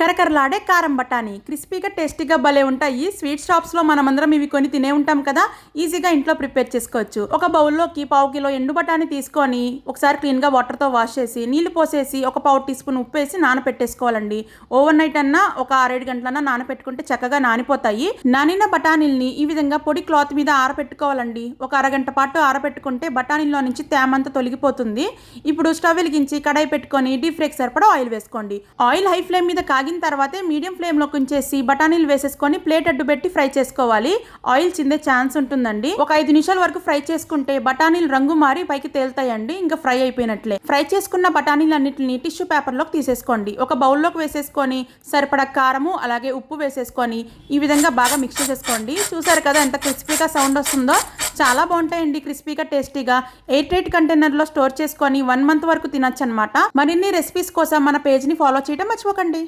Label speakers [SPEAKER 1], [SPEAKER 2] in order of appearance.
[SPEAKER 1] కరకరలాడే కారం బఠానీ క్రిస్పీగా టేస్టీగా భలే ఉంటాయి. స్వీట్ షాప్స్లో మనమందరం ఇవి కొని తినే ఉంటాం కదా. ఈజీగా ఇంట్లో ప్రిపేర్ చేసుకోవచ్చు. ఒక బౌల్లోకి 1/2 కిలో ఎండు బఠానీ తీసుకొని ఒకసారి క్లీన్గా వాటర్తో వాష్ చేసి నీళ్లు పోసేసి ఒక 1/4 టీ స్పూన్ ఉప్పు వేసి నానపెట్టేసుకోవాలండి. ఓవర్ నైట్ అన్నా ఒక 6-7 గంటలన్నా నానపెట్టుకుంటే చక్కగా నానిపోతాయి. నానిన బఠానీల్ని ఈ విధంగా పొడి క్లాత్ మీద ఆరబెట్టుకోవాలండి. ఒక అరగంట పాటు ఆరబెట్టుకుంటే బఠానీలో నుంచి తేమంతా తొలగిపోతుంది. ఇప్పుడు స్టవ్ వెలిగించి కడాయి పెట్టుకొని డీప్ ఫ్రైకి సరిపడా ఆయిల్ వేసుకోండి. ఆయిల్ హై ఫ్లేమ్ మీద కాగిన తర్వాతే మీడియం ఫ్లేమ్లోకి ఉంచేసి బఠానీలు వేసేసుకొని ప్లేట్ అడ్డు పెట్టి ఫ్రై చేసుకోవాలి. ఆయిల్ చిందే ఛాన్స్ ఉంటుందండి. ఒక 5 నిమిషాల వరకు ఫ్రై చేసుకుంటే బఠానీలు రంగు మారి పైకి తేలుతాయండి. ఇంకా ఫ్రై అయిపోయినట్లే. ఫ్రై చేసుకున్న బఠానీలు అన్నింటిని టిష్యూ పేపర్లోకి తీసేసుకోండి. ఒక బౌల్లోకి వేసేసుకొని సరిపడా కారము అలాగే ఉప్పు వేసేసుకొని ఈ విధంగా బాగా మిక్స్ చేసేసుకోండి. చూసారు కదా ఎంత క్రిస్పీగా సౌండ్ వస్తుందో. చాలా బాగుంటాయండి క్రిస్పీగా టేస్టీగా. ఎయిర్ టైట్ కంటైనర్లో స్టోర్ చేసుకొని 1 మంత్ వరకు తినొచ్చు అనమాట. మరిన్ని రెసిపీస్ కోసం మన పేజ్ని ఫాలో చేయడం మర్చిపోకండి.